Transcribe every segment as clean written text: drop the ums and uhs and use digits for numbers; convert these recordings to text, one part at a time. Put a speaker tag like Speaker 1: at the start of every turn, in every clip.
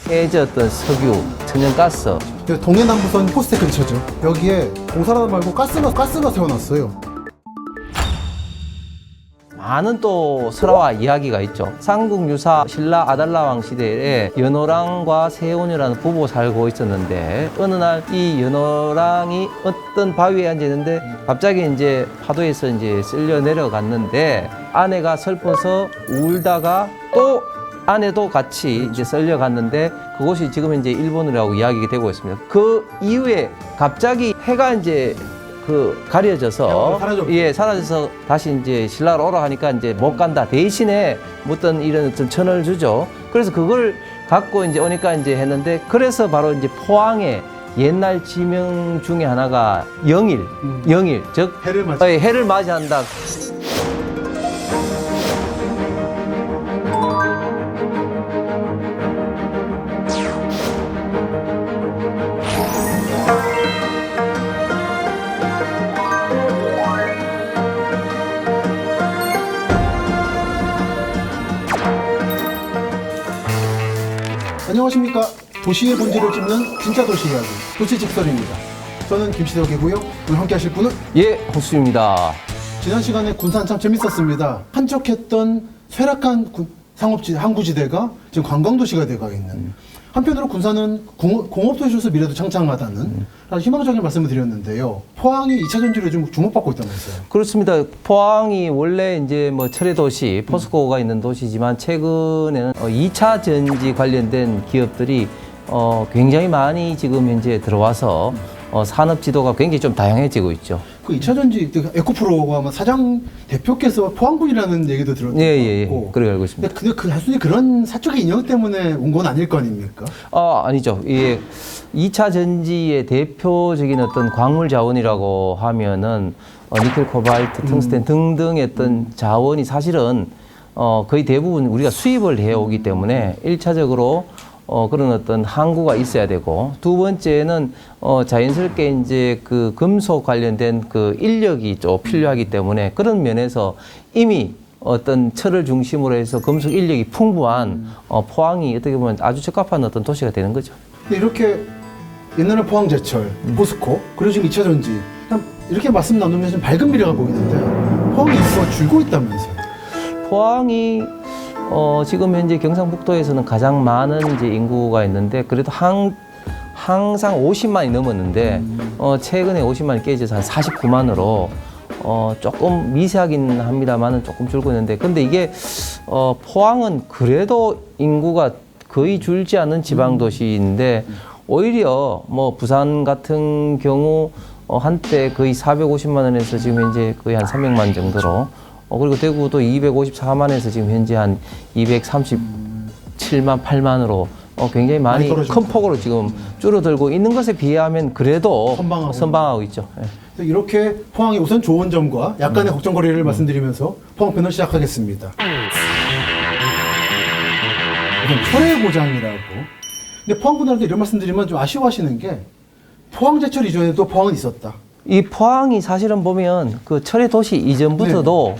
Speaker 1: 깨졌던 석유, 천연가스.
Speaker 2: 동해남부선 포스텍 근처죠. 여기에 공사하다 말고 가스가 세워놨어요.
Speaker 1: 많은 또 설화와 이야기가 있죠. 삼국 유사 신라 아달라왕 시대에 연호랑과 세온이라는 부부 살고 있었는데 어느 날 이 연호랑이 어떤 바위에 앉아 있는데 갑자기 이제 파도에서 이제 쓸려 내려갔는데 아내가 슬퍼서 울다가 또 아내도 같이 이제 쓸려 갔는데 그곳이 지금 이제 일본이라고 이야기가 되고 있습니다. 그 이후에 갑자기 해가 이제 가려져서 사라져서 다시 이제 신라로 오라 하니까 이제 못 간다. 대신에 어떤 이런 어떤 천을 주죠. 그래서 그걸 갖고 이제 오니까 이제 했는데 그래서 바로 이제 포항의 옛날 지명 중에 하나가 영일, 즉 해를 맞이한다.
Speaker 2: 안녕하십니까. 도시의 본질을 찝는 진짜 도시 이야기, 도시직설입니다. 저는 김시덕이고요. 오늘 함께 하실 분은?
Speaker 1: 예, 홍수입니다.
Speaker 2: 지난 시간에 군산 참 재밌었습니다. 한적했던 쇠락한 항구지대가 지금 관광도시가 되어 있는. 한편으로 군산은 공업도시로서 미래도 창창하다는 아주 희망적인 말씀을 드렸는데요. 포항이 2차 전지로 좀 주목받고 있다면서요?
Speaker 1: 그렇습니다. 포항이 원래 이제 뭐 철의 도시, 포스코가 있는 도시지만 최근에는 2차 전지 관련된 기업들이 굉장히 많이 지금 현재 들어와서 산업 지도가 굉장히 좀 다양해지고 있죠.
Speaker 2: 그 2차 전지 에코프로가 아마 사장 대표께서 포항군이라는 얘기도 들었던 것 같고.
Speaker 1: 그렇게 알고 있습니다.
Speaker 2: 근데 그 단순히 그런 사적인 인연 때문에 온 건 아닐 거 아닙니까?
Speaker 1: 아니죠. 예, 2차 전지의 대표적인 어떤 광물 자원이라고 하면은 니켈, 코발트, 텅스텐 등등의 어떤 자원이 사실은 거의 대부분 우리가 수입을 해오기 때문에 1차적으로 그런 어떤 항구가 있어야 되고, 두 번째는 자연스럽게 이제 그 금속 관련된 그 인력이 좀 필요하기 때문에 그런 면에서 이미 어떤 철을 중심으로 해서 금속 인력이 풍부한 포항이 어떻게 보면 아주 적합한 어떤 도시가 되는 거죠.
Speaker 2: 이렇게 옛날에 포항제철, 포스코, 그리고 지금 2차 전지 이렇게 말씀 나누면 좀 밝은 미래가 보이는데 포항의 인구가 줄고 있다면서요?
Speaker 1: 포항이 지금 현재 경상북도에서는 가장 많은 이제 인구가 있는데 그래도 항상 50만이 넘었는데 최근에 50만이 깨져서 한 49만으로 조금 미세하긴 합니다만은 조금 줄고 있는데, 근데 이게 포항은 그래도 인구가 거의 줄지 않은 지방 도시인데 오히려 뭐 부산 같은 경우 한때 거의 450만 원에서 지금 현재 거의 한 300만 정도로, 그리고 대구도 254만에서 지금 현재 한 237만 8만으로 굉장히 많이 큰 폭으로 지금 줄어들고 있는 것에 비하면 그래도 선방하고 있죠. 예.
Speaker 2: 이렇게 포항의 우선 좋은 점과 약간의 걱정거리를 말씀드리면서 포항편을 시작하겠습니다. 우선 철의 고장이라고. 근데 포항분들한테 이런 말씀드리면 좀 아쉬워하시는 게 포항제철 이전에도 포항은 있었다.
Speaker 1: 이 포항이 사실은 보면 그 철의 도시 이전부터도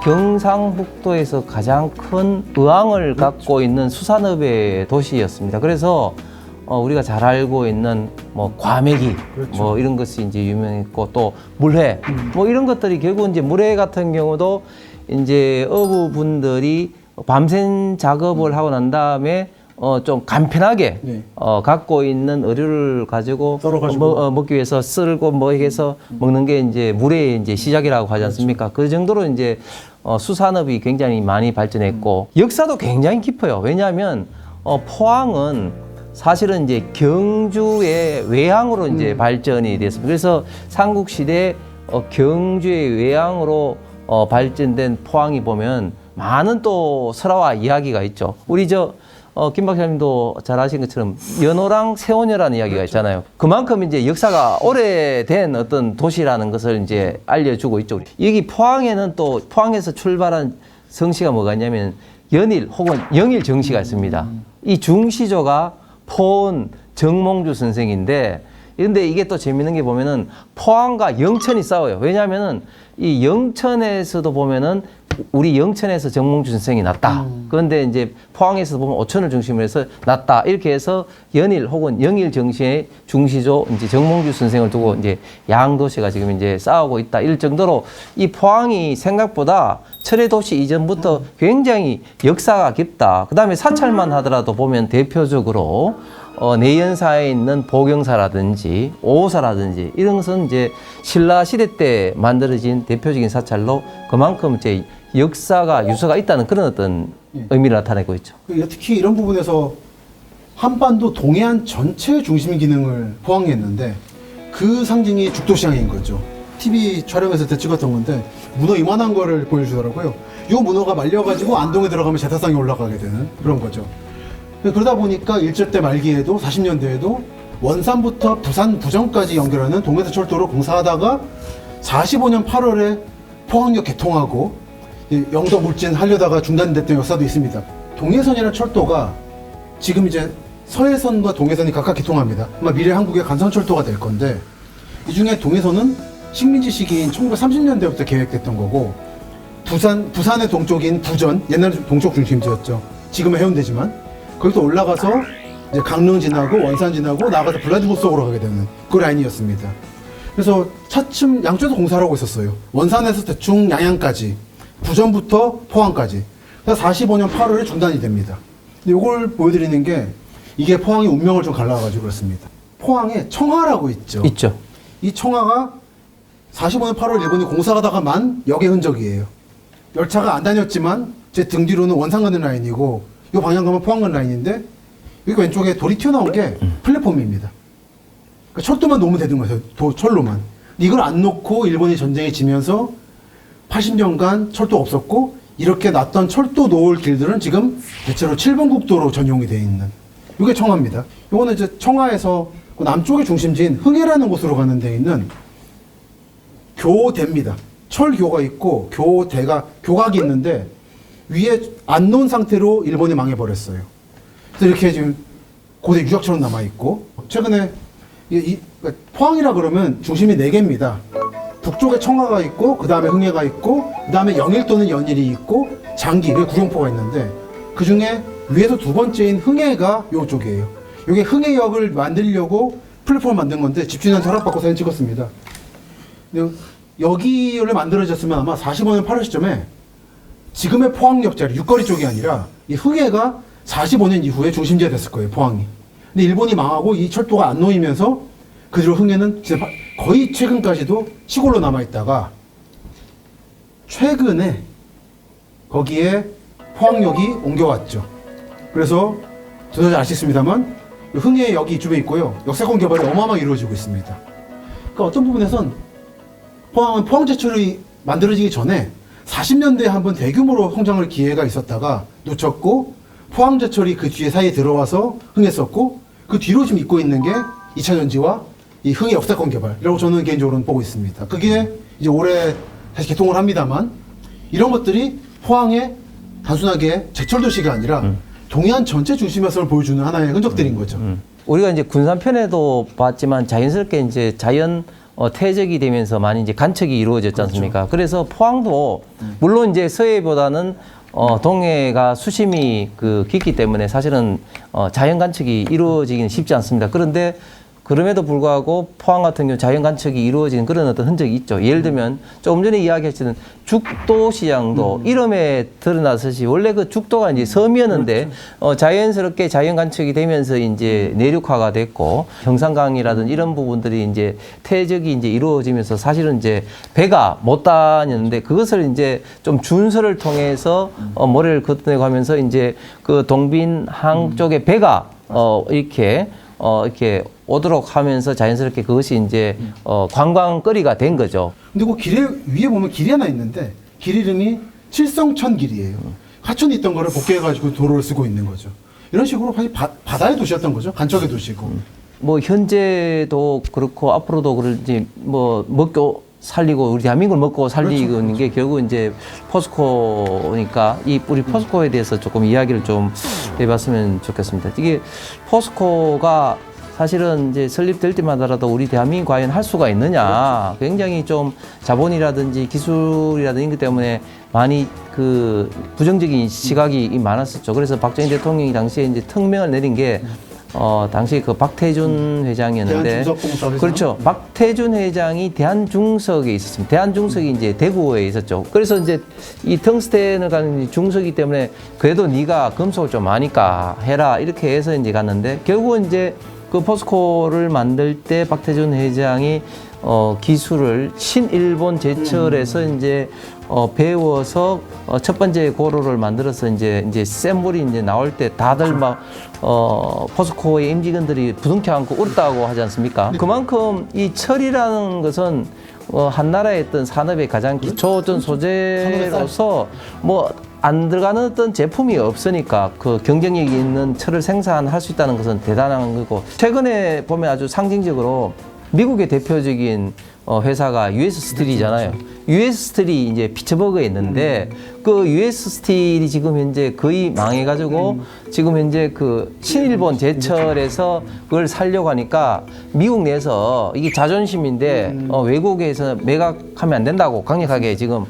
Speaker 1: 경상북도에서 가장 큰 의왕을 갖고 있는 수산업의 도시였습니다. 그래서 우리가 잘 알고 있는 뭐 과메기, 뭐 이런 것이 이제 유명했고, 또 물회, 뭐 이런 것들이 결국 이제 물회 같은 경우도 이제 어부분들이 밤샘 작업을 하고 난 다음에 좀 간편하게 갖고 있는 어류를 가지고 먹기 위해서 썰고 뭐 해서 먹는 게 이제 물의 이제 시작이라고 하지 않습니까? 그 정도로 이제 수산업이 굉장히 많이 발전했고 역사도 굉장히 깊어요. 왜냐하면 포항은 사실은 이제 경주의 외항으로 이제 발전이 됐습니다. 그래서 삼국시대 경주의 외항으로 발전된 포항이 보면 많은 또 설화와 이야기가 있죠. 우리 김 박사님도 잘 아시는 것처럼 연호랑 세원이라는 이야기가 있잖아요. 그만큼 이제 역사가 오래된 어떤 도시라는 것을 이제 알려주고 있죠. 여기 포항에는 또 포항에서 출발한 성씨가 뭐가 있냐면 연일 혹은 영일 정씨가 있습니다. 이 중시조가 포원 정몽주 선생인데, 근데 이게 또 재밌는 게 보면은 포항과 영천이 싸워요. 왜냐하면은 이 영천에서도 보면은 우리 영천에서 정몽주 선생이 났다. 그런데 이제 포항에서 보면 오천을 중심으로 해서 났다. 이렇게 해서 연일 혹은 영일 정시의 중시조 이제 정몽주 선생을 두고 이제 양도시가 지금 이제 싸우고 있다. 이럴 정도로 이 포항이 생각보다 철의 도시 이전부터 굉장히 역사가 깊다. 그 다음에 사찰만 하더라도 보면 대표적으로 내연사에 있는 보경사라든지 오사라든지 이런 것은 이제 신라 시대 때 만들어진 대표적인 사찰로 그만큼 이제 역사가 유서가 있다는 그런 어떤 의미를 나타내고 있죠.
Speaker 2: 특히 이런 부분에서 한반도 동해안 전체의 중심 기능을 포항이 했는데 그 상징이 죽도시장인 거죠. TV 촬영했을 때 찍었던 건데 문어 이만한 거를 보여주더라고요. 이 문어가 말려가지고 안동에 들어가면 제사상에 올라가게 되는 그런 거죠. 그러다 보니까 일제 때 말기에도 40년대에도 원산부터 부산 부정까지 연결하는 동해서 철도로 공사하다가 45년 8월에 포항역 개통하고 영도 물진 하려다가 중단됐던 역사도 있습니다. 동해선이라는 철도가 지금 이제 서해선과 동해선이 각각 개통합니다. 아마 미래 한국의 간선철도가 될 건데 이 중에 동해선은 식민지 시기인 1930년대부터 계획됐던 거고 부산의 동쪽인 부전, 옛날에 동쪽 중심지였죠. 지금은 해운대지만 거기서 올라가서 이제 강릉 지나고 원산 지나고 나가서 블라디보스톡으로 가게 되는 그 라인이었습니다. 그래서 차츰 양쪽에서 공사를 하고 있었어요. 원산에서 대충 양양까지, 부전부터 포항까지. 그래서 45년 8월에 중단이 됩니다. 근데 이걸 보여드리는 게 이게 포항의 운명을 좀 갈라가지고 그렇습니다. 포항에 청하라고 있죠.
Speaker 1: 있죠.
Speaker 2: 이 청하가 45년 8월 일본이 공사하다가만 역의 흔적이에요. 열차가 안 다녔지만 제 등 뒤로는 원산 가는 라인이고 이 방향 가면 포항 가는 라인인데 여기 왼쪽에 돌이 튀어나온 게 플랫폼입니다. 그러니까 철도만 놓으면 되는 거예요. 철로만. 이걸 안 놓고 일본이 전쟁에 지면서 80년간 철도 없었고 이렇게 놨던 철도 놓을 길들은 지금 대체로 7번 국도로 전용이 되어 있는 이게 청하입니다. 이거는 이제 청하에서 남쪽의 중심지인 흥해라는 곳으로 가는 데 있는 교대입니다. 철교가 있고 교각이 있는데 위에 안 놓은 상태로 일본이 망해버렸어요. 그래서 이렇게 지금 고대 유적처럼 남아있고 최근에 포항이라 그러면 중심이 4개입니다. 북쪽에 청하가 있고 그 다음에 흥해가 있고 그 다음에 영일 또는 연일이 있고 장기, 구룡포가 있는데 그 중에 위에서 두 번째인 흥해가 요쪽이에요. 이게 흥해역을 만들려고 플랫폼을 만든 건데 집주인한테 허락받고 사진 찍었습니다. 여기를 만들어졌으면 아마 45년 8월 시점에 지금의 포항역 자리, 육거리 쪽이 아니라 이 흥해가 45년 이후에 중심지가 됐을 거예요, 포항이. 근데 일본이 망하고 이 철도가 안 놓이면서 그 뒤로 흥해는 거의 최근까지도 시골로 남아있다가 최근에 거기에 포항역이 옮겨왔죠. 그래서 저도 아시겠습니다만 흥해역이 이쪽에 있고요. 역사권 개발이 어마어마하게 이루어지고 있습니다. 그러니까 어떤 부분에선 포항은 포항제철이 만들어지기 전에 40년대에 한번 대규모로 성장할 기회가 있었다가 놓쳤고 포항제철이 그 뒤에 사이에 들어와서 흥했었고 그 뒤로 지금 잇고 있는 게 2차 전지와 이 흥해 역사권 개발이라고 저는 개인적으로는 보고 있습니다. 그게 이제 올해 다시 개통을 합니다만 이런 것들이 포항의 단순하게 제철도시가 아니라 동해안 전체 중심에서 보여주는 하나의 흔적들인 거죠.
Speaker 1: 우리가 이제 군산편에도 봤지만 자연스럽게 이제 퇴적이 되면서 많이 이제 간척이 이루어졌지 않습니까? 그래서 포항도 물론 이제 서해보다는 동해가 수심이 깊기 때문에 사실은 자연 간척이 이루어지기는 쉽지 않습니다. 그런데 그럼에도 불구하고 포항 같은 경우 자연 간척이 이루어지는 그런 어떤 흔적이 있죠. 예를 들면 조금 전에 이야기했던 죽도시장도 이름에 드러나듯이 원래 그 죽도가 이제 섬이었는데 자연스럽게 자연 간척이 되면서 이제 내륙화가 됐고 형산강이라든 이런 부분들이 이제 퇴적이 이제 이루어지면서 사실은 이제 배가 못 다녔는데 그것을 이제 좀 준서를 통해서 모래를 걷어내고 하면서 이제 그 동빈항 쪽에 배가 이렇게 오도록 하면서 자연스럽게 그것이 이제 관광거리가 된 거죠.
Speaker 2: 근데 그 길에 위에 보면 길이 하나 있는데 길 이름이 칠성천 길이에요. 하천이 있던 거를 복귀해가지고 도로를 쓰고 있는 거죠. 이런 식으로 바다의 도시였던 거죠. 간척의 도시고.
Speaker 1: 뭐 현재도 그렇고 앞으로도 그럴지 뭐 먹고 살리고 우리 대한민국을 먹고 살리고 있는 게 결국 이제 포스코니까 우리 포스코에 대해서 조금 이야기를 좀 해봤으면 좋겠습니다. 이게 포스코가 사실은 이제 설립될 때마다라도 우리 대한민국 과연 할 수가 있느냐. 굉장히 좀 자본이라든지 기술이라든지 이것 때문에 많이 그 부정적인 시각이 많았었죠. 그래서 박정희 대통령이 당시에 이제 특명을 내린 게 당시 그 박태준 회장이었는데.
Speaker 2: 대한중석공사 회장.
Speaker 1: 그렇죠. 박태준 회장이 대한중석에 있었습니다. 대한중석이 이제 대구에 있었죠. 그래서 이제 이 텅스텐을 가는 중석이기 때문에 그래도 네가 금속을 좀 아니까 해라. 이렇게 해서 이제 갔는데 결국은 이제 그 포스코를 만들 때 박태준 회장이 기술을 신일본 제철에서 이제 배워서 첫 번째 고로를 만들어서 이제 샘물이 이제 나올 때 다들 막 포스코의 임직원들이 부둥켜 안고 울었다고 하지 않습니까? 그만큼 이 철이라는 것은 한 나라의 어떤 산업의 가장 기초 어떤 소재로서 뭐 안 들어가는 어떤 제품이 없으니까 그 경쟁력이 있는 철을 생산할 수 있다는 것은 대단한 거고, 최근에 보면 아주 상징적으로 미국의 대표적인 회사가 US 스틸이잖아요. US 스틸이 이제 피츠버그에 있는데 그 US 스틸이 지금 현재 거의 망해가지고 지금 현재 그 신일본 제철에서 그걸 살려고 하니까 미국 내에서 이게 자존심인데 외국에서 매각하면 안 된다고 강력하게 지금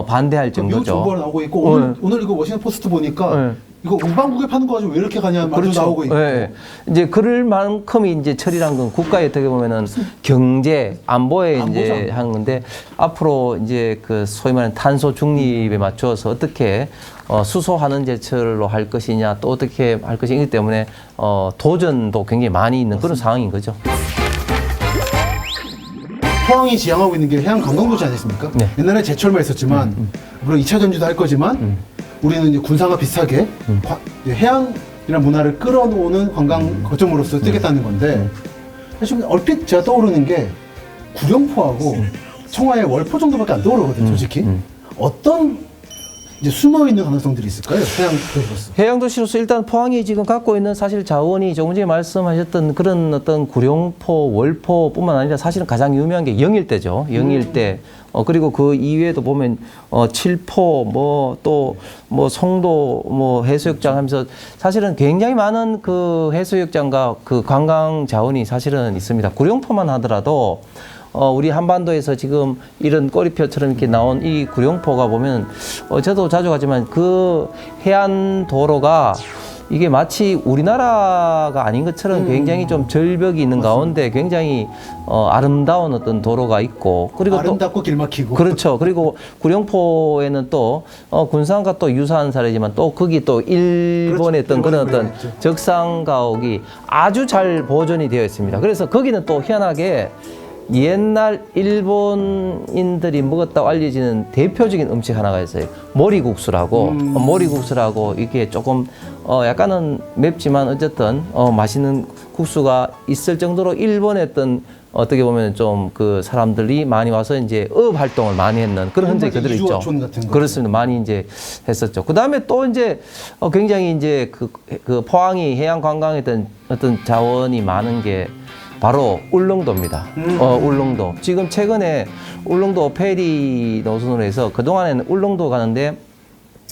Speaker 1: 반대할
Speaker 2: 미국
Speaker 1: 정도죠.
Speaker 2: 정보가 나오고 있고 오늘 이거 워싱턴 포스트 보니까 이거 우방국에 파는 거 가지고 왜 이렇게 가냐 말도 나오고 있고.
Speaker 1: 네. 이제 그럴 만큼이 이제 철이란 건 국가에 어떻게 보면은 경제 안보에 이제 한 건데 앞으로 이제 그 소위 말하는 탄소 중립에 맞춰서 어떻게 수소하는 제철로 할 것이냐 또 어떻게 할 것이기 때문에 도전도 굉장히 많이 있는 그런 상황인 거죠.
Speaker 2: 포항이 지향하고 있는 게 해양 관광도시 아니겠습니까?
Speaker 1: 네.
Speaker 2: 옛날에 제철만 있었지만 물론 2차 전지도 할 거지만 우리는 이제 군산과 비슷하게 이제 해양이라는 문화를 끌어오는 관광 거점으로서 뜨겠다는 건데 사실 얼핏 제가 떠오르는 게 구룡포하고 청하의 월포 정도밖에 안 떠오르거든요, 솔직히. 어떤 이제 숨어 있는 가능성들이 있을까요? 해양 도시로서.
Speaker 1: 해양 도시로서 일단 포항이 지금 갖고 있는 사실 자원이 조금 전에 말씀하셨던 그런 어떤 구룡포, 월포뿐만 아니라 사실은 가장 유명한 게 영일대죠. 영일대. 그리고 그 이외에도 보면 칠포 뭐 또 뭐 송도 뭐 해수욕장 하면서 사실은 굉장히 많은 그 해수욕장과 그 관광 자원이 사실은 있습니다. 구룡포만 하더라도 우리 한반도에서 지금 이런 꼬리표처럼 이렇게 나온 이 구룡포가 보면 저도 자주 가지만 그 해안 도로가 이게 마치 우리나라가 아닌 것처럼 굉장히 좀 절벽이 있는 가운데 굉장히 아름다운 어떤 도로가 있고, 그리고
Speaker 2: 아름답고 길막히고.
Speaker 1: 그렇죠. 그리고 구룡포에는 또 군산과 또 유사한 사례지만 또 거기 또 일본의 어떤 그런 어떤 적상 가옥이 아주 잘 보존이 되어 있습니다. 그래서 거기는 또 희한하게 옛날 일본인들이 먹었다고 알려지는 대표적인 음식 하나가 있어요. 모리국수라고. 모리국수라고 이게 조금 약간은 맵지만 어쨌든 맛있는 국수가 있을 정도로 일본의 어떤 어떻게 보면 좀 그 사람들이 많이 와서 이제 어업 활동을 많이 했는 그런 흔적이 그대로 있죠. 그렇습니다. 많이 이제 했었죠. 그 다음에 또 이제 굉장히 이제 그 포항이 해양 관광에 어떤 자원이 많은 게 바로 울릉도입니다. 울릉도. 지금 최근에 울릉도 페리 노선으로 해서 그동안에는 울릉도 가는데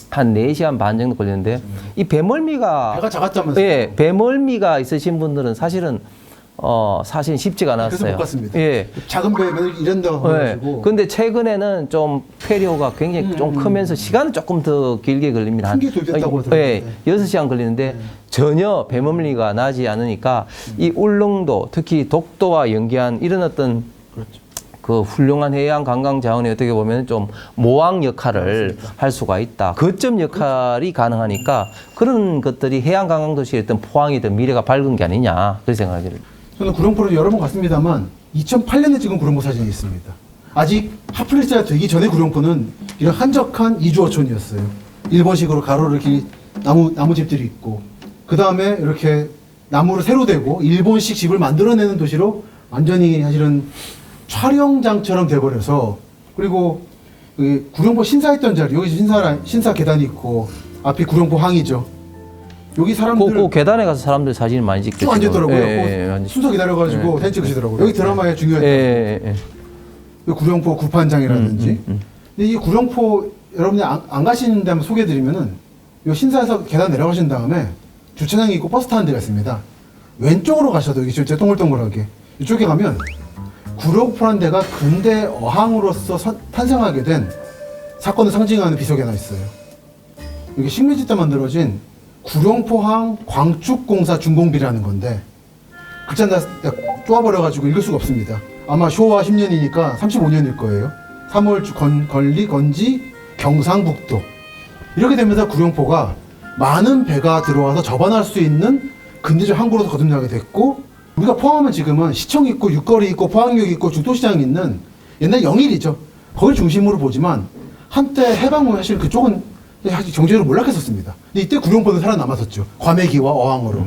Speaker 1: 한 4시간 반 정도 걸리는데 이 배멀미가
Speaker 2: 배가 작았다면서요?
Speaker 1: 예, 배멀미가 있으신 분들은 사실은 사실 쉽지가 않았어요.
Speaker 2: 그래서 못 갔습니다.
Speaker 1: 예.
Speaker 2: 작은 배 이런 데
Speaker 1: 네.
Speaker 2: 가지고.
Speaker 1: 근데 최근에는 좀 페리오가 굉장히 좀 크면서 시간은 조금 더 길게 걸립니다.
Speaker 2: 큰 게 도입됐다고
Speaker 1: 예,
Speaker 2: 들었는데.
Speaker 1: 6시간 걸리는데 전혀 배멀미가 나지 않으니까 이 울릉도 특히 독도와 연계한 이런 어떤 그 훌륭한 해양 관광 자원이 어떻게 보면 좀 모왕 역할을 할 수가 있다. 거점 역할이 가능하니까 그런 것들이 해양 관광 도시의 어떤 포항의 어떤 미래가 밝은 게 아니냐 그런 생각이 듭니다.
Speaker 2: 저는 구룡포를 여러 번 갔습니다만 2008년에 찍은 구룡포 사진이 있습니다. 아직 핫플레스가 되기 전에 구룡포는 이런 한적한 이주어촌이었어요. 일본식으로 가로를 이렇게 나무 집들이 있고 그 다음에 이렇게 나무를 새로 대고 일본식 집을 만들어내는 도시로 완전히 사실은 촬영장처럼 돼버려서, 그리고 그 구룡포 신사했던 자리, 여기 신사 계단이 있고 앞이 구룡포 항이죠. 여기 사람들
Speaker 1: 그 계단에 가서 사람들 사진을 많이 찍죠.
Speaker 2: 쭉 앉았더라고요.
Speaker 1: 예,
Speaker 2: 순서 기다려가지고 사진 찍으시더라고요. 여기 드라마에 중요했던
Speaker 1: 예.
Speaker 2: 구룡포 구판장이라든지. 근데 이 구룡포 여러분이 안 가시는 데 한번 소개해드리면은 요 신사에서 계단 내려가신 다음에 주차장이 있고 버스 타는 데가 있습니다. 왼쪽으로 가셔도 이게 진짜 동글동글하게 이쪽에 가면 구룡포란 데가 근대 어항으로서 탄생하게 된 사건을 상징하는 비석이 하나 있어요. 이게 식민지 때 만들어진 구룡포항 광축공사 준공비라는 건데 글자 내가 쪼아버려가지고 읽을 수가 없습니다. 아마 쇼와 10년이니까 35년일 거예요. 3월 건리 건지 경상북도 이렇게 되면서 구룡포가 많은 배가 들어와서 접안할 수 있는 근대적 항구로서 거듭나게 됐고 우리가 포항하면 지금은 시청 있고 육거리 있고 포항역 있고 중도시장이 있는 옛날 영일이죠. 거길 중심으로 보지만 한때 해방 후에 사실 그쪽은 사실 경제적으로 몰락했었습니다. 근데 이때 구룡포는 살아남았었죠. 과메기와 어항으로.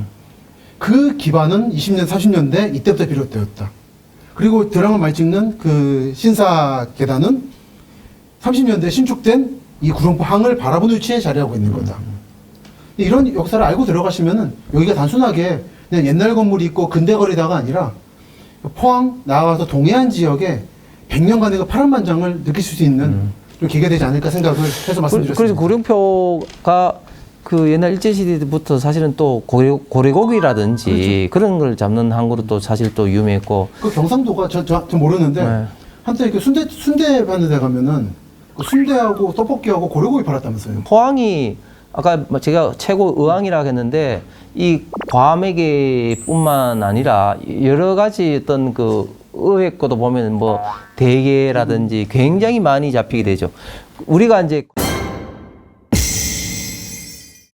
Speaker 2: 그 기반은 20년, 30년대 이때부터 비롯되었다. 그리고 드라마 많이 찍는 그 신사 계단은 30년대 신축된 이 구룡포 항을 바라보는 위치에 자리하고 있는 거다. 이런 역사를 알고 들어가시면은 여기가 단순하게 그냥 옛날 건물이 있고 근대 거리다가 아니라 포항 나아가서 동해안 지역에 100년간의 그 파란만장을 느낄 수 있는 좀 계기가 되지 않을까 생각을 해서 말씀드렸습니다.
Speaker 1: 그래서 구룡표가 그 옛날 일제시대부터 사실은 또 고래고기라든지 그런 걸 잡는 항구로 또 사실 또 유명했고.
Speaker 2: 그 경상도가 저 모르는데
Speaker 1: 네.
Speaker 2: 한때 그 순대 파는 데 가면은 그 순대하고 떡볶이하고 고래고기 팔았다면서요.
Speaker 1: 포항이 아까 제가 최고 의왕이라고 했는데 이 과메기뿐만 아니라 여러 가지 어떤 그 의획 것도 보면 뭐 대게라든지 굉장히 많이 잡히게 되죠. 우리가 이제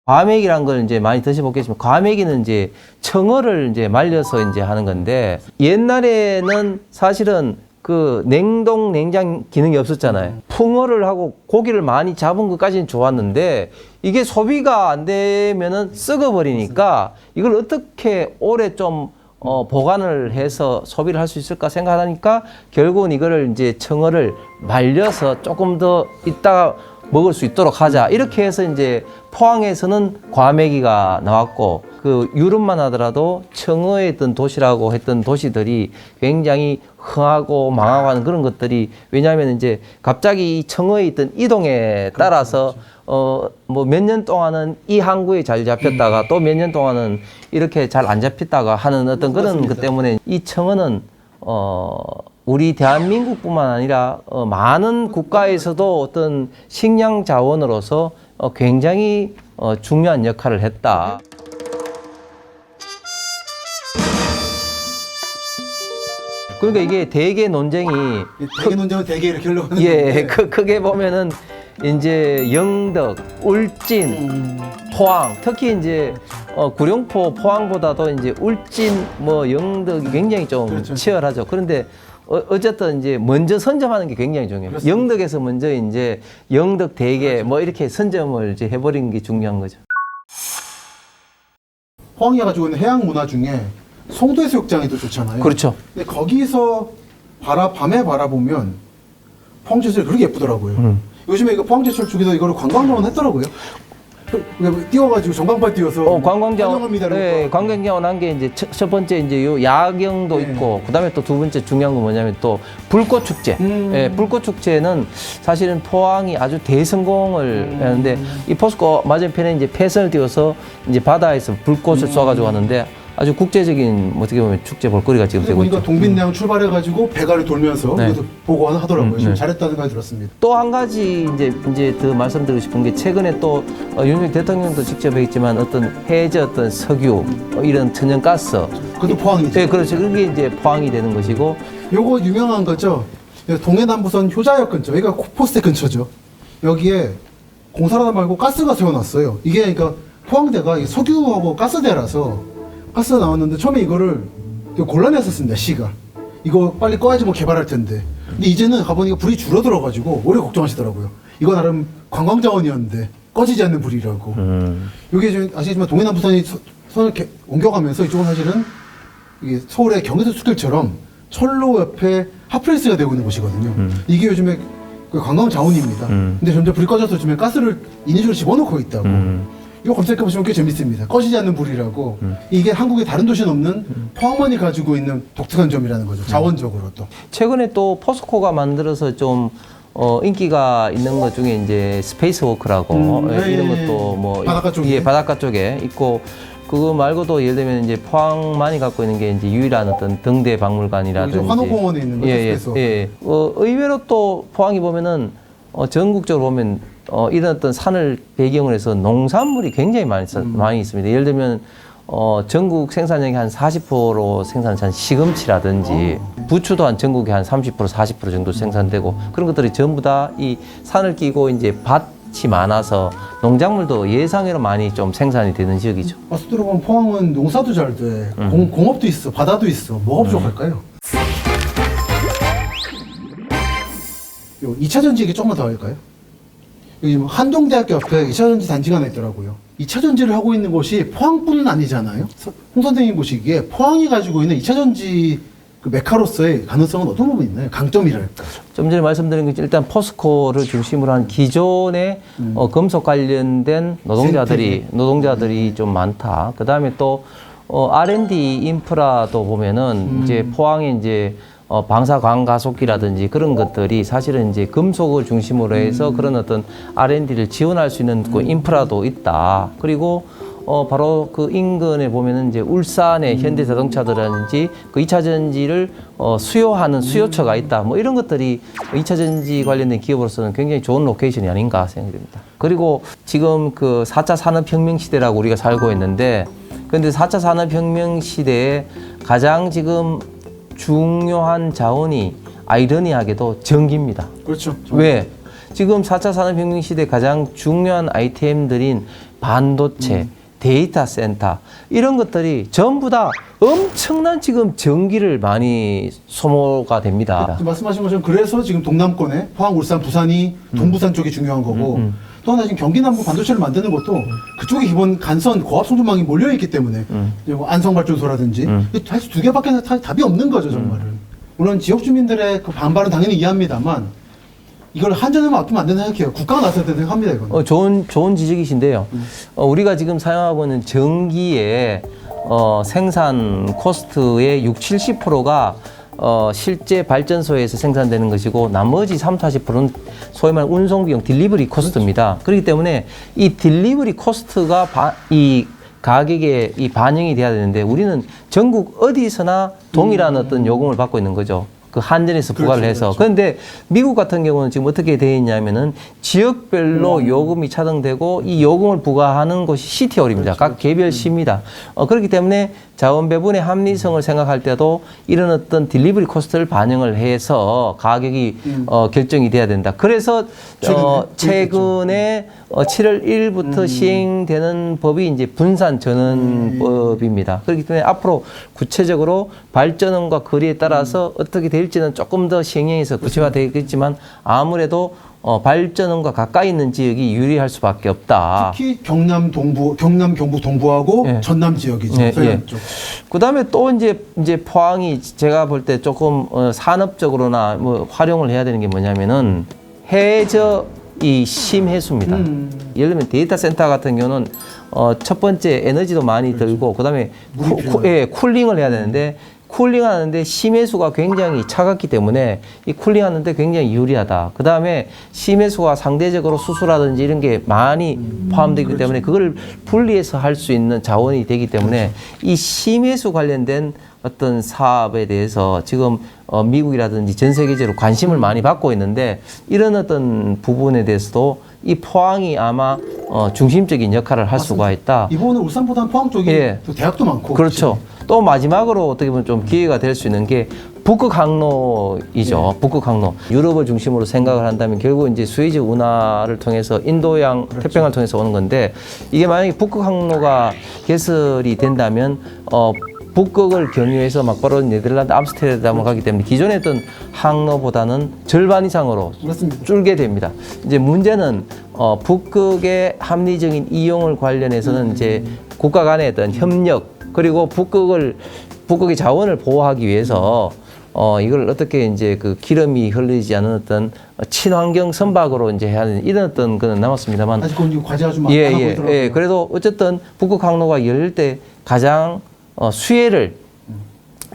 Speaker 1: 과메기란 걸 이제 많이 드셔보겠지만 과메기는 이제 청어를 이제 말려서 이제 하는 건데 옛날에는 사실은 그 냉동 냉장 기능이 없었잖아요. 풍어를 하고 고기를 많이 잡은 것까지는 좋았는데 이게 소비가 안 되면은 썩어버리니까 이걸 어떻게 오래 좀 보관을 해서 소비를 할 수 있을까 생각하니까 결국은 이거를 이제 청어를 말려서 조금 더 있다가 먹을 수 있도록 하자. 이렇게 해서 이제 포항에서는 과메기가 나왔고 그 유럽만 하더라도 청어에 있던 도시라고 했던 도시들이 굉장히 흥하고 망하고 하는 그런 것들이 왜냐하면 이제 갑자기 이 청어에 있던 이동에 따라서 뭐 몇 년 동안은 이 항구에 잘 잡혔다가 또 몇 년 동안은 이렇게 잘 안 잡혔다가 하는 어떤 그런
Speaker 2: 맞습니다.
Speaker 1: 것 때문에 이 청어는 우리 대한민국뿐만 아니라 많은 국가에서도 어떤 식량 자원으로서 굉장히 중요한 역할을 했다. 그러니까 이게 대개 논쟁이
Speaker 2: 대게 논쟁은 대게 이렇게 흘러가는
Speaker 1: 예,
Speaker 2: 건데
Speaker 1: 크게 보면은 이제 영덕, 울진, 포항, 특히 이제 구룡포, 포항보다도 이제 울진, 뭐 영덕이 굉장히 좀
Speaker 2: 그렇죠.
Speaker 1: 치열하죠. 그런데 어쨌든 이제 먼저 선점하는 게 굉장히 중요해요.
Speaker 2: 그렇습니다.
Speaker 1: 영덕에서 먼저 이제 영덕 대게 뭐 이렇게 선점을 이제 해버리는 게 중요한 거죠.
Speaker 2: 포항이 가지고 있는 해양 문화 중에 송도해수욕장이 또 좋잖아요.
Speaker 1: 그렇죠.
Speaker 2: 근데 거기서 밤에 바라보면 포항제철이 그렇게 예쁘더라고요. 요즘에 이거 포항제철 쪽에서 이거를 관광자원 했더라고요. 띄워가지고 전광판 띄워서 환영합니다.
Speaker 1: 네, 관광자원 한 게 이제 첫 번째 이제 요 야경도
Speaker 2: 네.
Speaker 1: 있고 그다음에 또 두 번째 중요한 건 뭐냐면 또 불꽃 축제. 예, 불꽃 축제는 사실은 포항이 아주 대성공을 하는데 이 포스코 맞은편에 이제 폐선을 띄워서 이제 바다에서 불꽃을 쏴가지고 하는데 아주 국제적인 어떻게 보면 축제 볼거리가 지금 되고
Speaker 2: 보니까
Speaker 1: 있죠.
Speaker 2: 동빈내양 출발해가지고 배가를 돌면서
Speaker 1: 네.
Speaker 2: 그래서 보고 하더라고요. 지금
Speaker 1: 네.
Speaker 2: 잘했다는 생각이 들었습니다.
Speaker 1: 또 한 가지 이제 더 말씀드리고 싶은 게 최근에 또 윤석열 대통령도 직접 했지만 어떤 해저 어떤 석유 이런 천연가스
Speaker 2: 그것도 포항이죠.
Speaker 1: 네, 그렇죠. 그게 이제 포항이 되는 것이고
Speaker 2: 요거 유명한 거죠. 동해남부선 효자역 근처, 여기가 코포스테 근처죠. 여기에 공사를 하다 말고 가스가 세워놨어요. 이게 그러니까 포항대가 이게 석유하고 가스대라서 가스가 나왔는데 처음에 이거를 되게 곤란했었습니다. 시가 이거 빨리 꺼야지 뭐 개발할 텐데. 근데 이제는 가보니까 불이 줄어들어가지고 오래 걱정하시더라고요. 이거 나름 관광자원이었는데 꺼지지 않는 불이라고. 이게 좀 아시겠지만 동해남부선이 선을 이렇게 옮겨가면서 이쪽은 사실은 이게 서울의 경의선 숲길처럼 철로 옆에 핫플레이스가 되고 있는 곳이거든요. 이게 요즘에 그 관광 자원입니다. 근데 점점 불이 꺼져서 요즘에 가스를 인위적으로 집어넣고 있다고. 이거 검색해보시면 꽤 재밌습니다. 꺼지지 않는 불이라고. 이게 한국의 다른 도시는 없는 포항만이 가지고 있는 독특한 점이라는 거죠. 자원적으로 또.
Speaker 1: 최근에 또 포스코가 만들어서 좀 인기가 있는 것 중에 이제 스페이스 워크라고 이런 것도 뭐
Speaker 2: 바닷가 쪽에.
Speaker 1: 예, 바닷가 쪽에 있고 그거 말고도 예를 들면 이제 포항만이 갖고 있는 게 이제 유일한 어떤 등대 박물관이라든지
Speaker 2: 환호공원에 있는 거죠.
Speaker 1: 예,
Speaker 2: 스페이스
Speaker 1: 예. 의외로 또 포항이 보면은 전국적으로 보면 이런 어떤 산을 배경으로 해서 농산물이 굉장히 많이 있습니다. 예를 들면 전국 생산량의 한 40% 생산한 시금치라든지 부추도 한 전국에 한 30% 40% 정도 생산되고 그런 것들이 전부 다 이 산을 끼고 이제 밭이 많아서 농작물도 예상외로 많이 좀 생산이 되는 지역이죠.
Speaker 2: 말씀 들어보면 포항은 농사도 잘 돼. 공업도 있어. 바다도 있어. 뭐가 부족할까요? 요 2차 전지 얘기 조금만 더 할까요? 여기 지금 한동대학교 옆에 2차 전지 단지가 하나 있더라고요. 2차 전지를 하고 있는 곳이 포항뿐은 아니잖아요. 홍 선생님 보시기에 포항이 가지고 있는 2차 전지 그 메카로서의 가능성은 어떤 부분이 있나요? 강점이랄까?
Speaker 1: 좀 전에 말씀드린 게 일단 포스코를 중심으로 한 기존의 금속 관련된 노동자들이 좀 많다. 그 다음에 또 R&D 인프라도 보면은 이제 포항에 이제 방사 광가속기라든지 그런 것들이 사실은 이제 금속을 중심으로 해서 그런 어떤 R&D를 지원할 수 있는 그 인프라도 있다. 그리고 바로 그 인근에 보면은 이제 울산의 현대자동차라든지 그 2차 전지를 수요하는 수요처가 있다. 뭐 이런 것들이 2차 전지 관련된 기업으로서는 굉장히 좋은 로케이션이 아닌가 생각이 듭니다. 그리고 지금 그 4차 산업혁명 시대라고 우리가 살고 있는데 그런데 4차 산업혁명 시대에 가장 지금 중요한 자원이 아이러니하게도 전기입니다.
Speaker 2: 그렇죠.
Speaker 1: 왜? 지금 4차 산업혁명 시대 가장 중요한 아이템들인 반도체, 데이터 센터 이런 것들이 전부 다 엄청난 지금 전기를 많이 소모가 됩니다.
Speaker 2: 말씀하신 것처럼 그래서 지금 동남권에 포항, 울산, 부산이 동부산 쪽이 중요한 거고 또 하나 지금 경기 남부 반도체를 만드는 것도 그쪽에 기본 간선 고압 송전망이 몰려 있기 때문에 안성발전소라든지 사실 두 개밖에 답이 없는 거죠 정말은. 물론 지역 주민들의 그 반발은 당연히 이해합니다만 이걸 한전에만 아프면 안 된다 생각해요. 국가가 나서야 된다 생각합니다 이건.
Speaker 1: 좋은 지적이신데요. 우리가 지금 사용하고 있는 전기의 생산 코스트의 60~70%가 실제 발전소에서 생산되는 것이고 나머지 30~40%는 소위 말하는 운송비용 딜리버리 코스트입니다. 그렇기 때문에 이 딜리버리 코스트가 이 가격에 이 반영이 돼야 되는데 우리는 전국 어디서나 동일한 어떤 요금을 받고 있는 거죠. 그 한전에서 부과를 해서.
Speaker 2: 그렇죠.
Speaker 1: 그런데 미국 같은 경우는 지금 어떻게 되어 있냐면은 지역별로 요금이 차등되고 이 요금을 부과하는 곳이 시티홀입니다. 각 개별 시입니다. 그렇기 때문에 자원 배분의 합리성을 생각할 때도 이런 어떤 딜리버리 코스트를 반영을 해서 가격이 결정이 돼야 된다. 그래서 최근에 7월 1일부터 시행되는 법이 이제 분산 전원법입니다. 그렇기 때문에 앞으로 구체적으로 발전원과 거리에 따라서 어떻게 될지는 조금 더 시행령에서 구체화되겠지만 아무래도 발전원과 가까이 있는 지역이 유리할 수밖에 없다.
Speaker 2: 특히 경남 경북 동부하고
Speaker 1: 예.
Speaker 2: 전남 지역이죠.
Speaker 1: 예,
Speaker 2: 서해안
Speaker 1: 예.
Speaker 2: 쪽.
Speaker 1: 그다음에 또 이제 포항이 제가 볼 때 조금 산업적으로나 뭐 활용을 해야 되는 게 뭐냐면은 해저 이 심해수입니다. 예를 들면 데이터 센터 같은 경우는 첫 번째 에너지도 많이 들고 그다음에 쿨링을 해야 되는데 쿨링하는데 심해수가 굉장히 차갑기 때문에 이 쿨링하는데 굉장히 유리하다. 그 다음에 심해수가 상대적으로 수소라든지 이런 게 많이 포함되기 때문에 그걸 분리해서 할 수 있는 자원이 되기 때문에 이 심해수 관련된 어떤 사업에 대해서 지금 미국이라든지 전 세계적으로 관심을 많이 받고 있는데 이런 어떤 부분에 대해서도 이 포항이 아마 중심적인 역할을 할 수가 있다.
Speaker 2: 이번에 울산보다는 포항 쪽이
Speaker 1: 예.
Speaker 2: 또 대학도 많고.
Speaker 1: 그렇죠. 또 마지막으로 어떻게 보면 좀 기회가 될 수 있는 게 북극 항로이죠. 북극 항로. 유럽을 중심으로 생각을 한다면 결국 이제 스웨즈 운하를 통해서 인도양 태평양을 통해서 오는 건데 이게 만약에 북극 항로가 개설이 된다면 북극을 경유해서 막바로 네덜란드 암스테르담을 가기 때문에 기존에 했던 항로보다는 절반 이상으로
Speaker 2: 맞습니다.
Speaker 1: 줄게 됩니다. 이제 문제는 북극의 합리적인 이용을 관련해서는 이제 국가 간의 어떤 협력 그리고 북극의 자원을 보호하기 위해서 이걸 어떻게 이제 그 기름이 흘리지 않은 어떤 친환경 선박으로 이제 하는 이런 어떤 거는 남았습니다만
Speaker 2: 아직 그건 과제 아주 많고
Speaker 1: 예.
Speaker 2: 있더라고요.
Speaker 1: 그래도 어쨌든 북극 항로가 열릴 때 가장 수혜를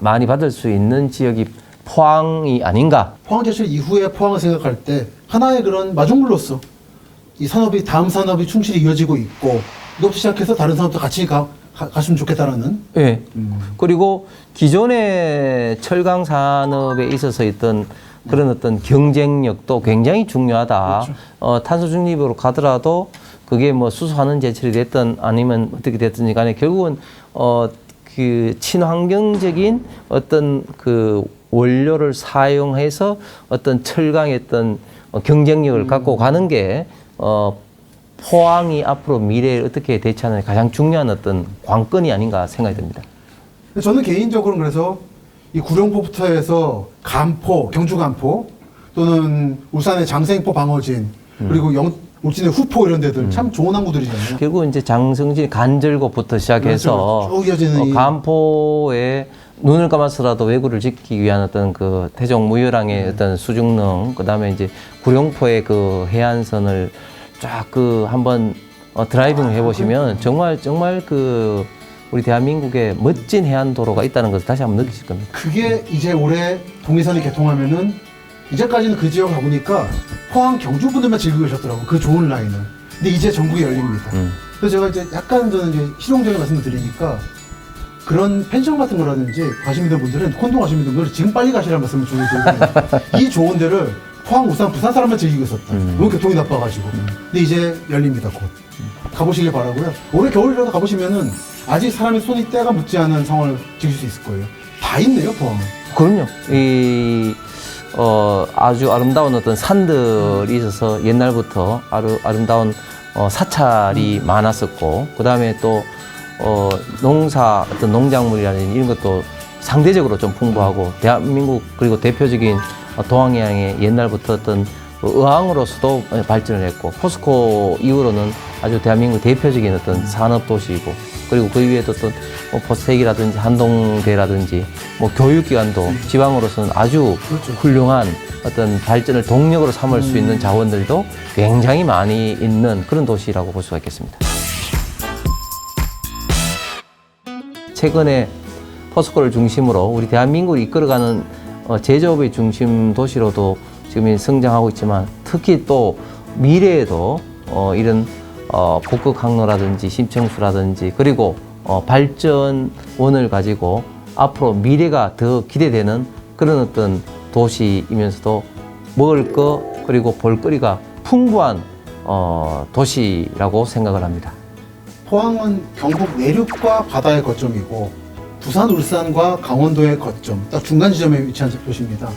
Speaker 1: 많이 받을 수 있는 지역이 포항이 아닌가.
Speaker 2: 포항제철 이후에 포항을 생각할 때 하나의 그런 마중물로서 이 산업이 다음 산업이 충실히 이어지고 있고 이것부터 시작해서 다른 산업도 같이 갔으면 좋겠다라는.
Speaker 1: 예. 그리고 기존의 철강 산업에 있어서 있던 그런 어떤 경쟁력도 굉장히 중요하다. 탄소 중립으로 가더라도 그게 뭐 수소하는 제철이 됐든 아니면 어떻게 됐든지 간에 결국은 그 친환경적인 어떤 그 원료를 사용해서 어떤 철강의 어떤 경쟁력을 갖고 가는 게 포항이 앞으로 미래에 어떻게 대처하는 가장 중요한 어떤 관건이 아닌가 생각이 듭니다.
Speaker 2: 저는 개인적으로는 그래서 이 구룡포부터 해서 간포, 경주 간포 또는 울산의 장생포 방어진 그리고 울진의 후포 이런 데들 참 좋은 항구들이잖아요.
Speaker 1: 결국 이제 장성진 간절곶부터 시작해서
Speaker 2: 그렇죠. 쭉 이어지는
Speaker 1: 간포에 눈을 감아서라도 왜구를 짓기 위한 어떤 그 태종 무열왕의 어떤 수중릉, 그다음에 이제 구룡포의 그 해안선을 쫙 그 한번 드라이빙 해보시면 정말 그 우리 대한민국에 멋진 해안도로가 있다는 것을 다시 한번 느끼실 겁니다.
Speaker 2: 그게 이제 올해 동해선이 개통하면은 이제까지는 그 지역 가보니까 포항 경주 분들만 즐기고 계셨더라고 그 좋은 라인을. 근데 이제 전국이 열립니다. 그래서 제가 이제 약간 저는 이제 실용적인 말씀을 드리니까 그런 펜션 같은 거라든지 가시는 분들은 콘도 가시는 분들은 지금 빨리 가시라는 말씀을 드리고 이 좋은 데를 포항, 울산, 부산 사람만 즐기고 있었다. 너무 교통이 나빠가지고. 근데 이제 열립니다 곧. 가보시길 바라고요. 올해 겨울이라도 가보시면은 아직 사람의 손이 때가 묻지 않은 상황을 즐길 수 있을 거예요. 다 있네요 포항은.
Speaker 1: 그럼요. 아주 아름다운 어떤 산들이 있어서 옛날부터 아름다운 사찰이 많았었고, 그 다음에 또 농사, 어떤 농작물이라든지 이런 것도 상대적으로 좀 풍부하고, 대한민국 그리고 대표적인 동학양의 옛날부터 어떤 의왕으로서도 발전을 했고, 포스코 이후로는 아주 대한민국 대표적인 어떤 산업도시이고, 그리고 그 위에도 또 포스텍이라든지 한동대라든지 뭐 교육기관도 지방으로서는 아주 훌륭한 어떤 발전을 동력으로 삼을 수 있는 자원들도 굉장히 많이 있는 그런 도시라고 볼 수가 있겠습니다. 최근에 포스코를 중심으로 우리 대한민국을 이끌어가는 제조업의 중심 도시로도 지금 성장하고 있지만, 특히 또 미래에도 이런 북극 항로라든지 심청수라든지 그리고 발전원을 가지고 앞으로 미래가 더 기대되는 그런 어떤 도시이면서도 먹을 거 그리고 볼거리가 풍부한 도시라고 생각을 합니다.
Speaker 2: 포항은 경북 내륙과 바다의 거점이고 부산, 울산과 강원도의 거점, 딱 중간 지점에 위치한 도시입니다.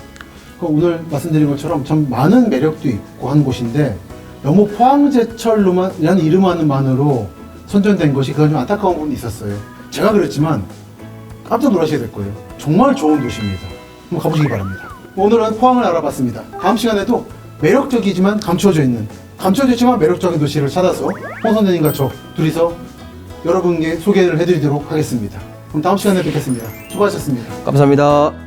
Speaker 2: 오늘 말씀드린 것처럼 참 많은 매력도 있고 한 곳인데 너무 포항제철로만 이름만으로 선전된 것이 그건 좀 안타까운 부분이 있었어요. 제가 그랬지만 깜짝 놀라시게 될 거예요. 정말 좋은 도시입니다. 한번 가보시기 바랍니다. 오늘은 포항을 알아봤습니다. 다음 시간에도 매력적이지만 감춰져 있지만 매력적인 도시를 찾아서 홍 선생님과 저 둘이서 여러분께 소개를 해드리도록 하겠습니다. 그럼 다음 시간에 뵙겠습니다. 수고하셨습니다.
Speaker 1: 감사합니다.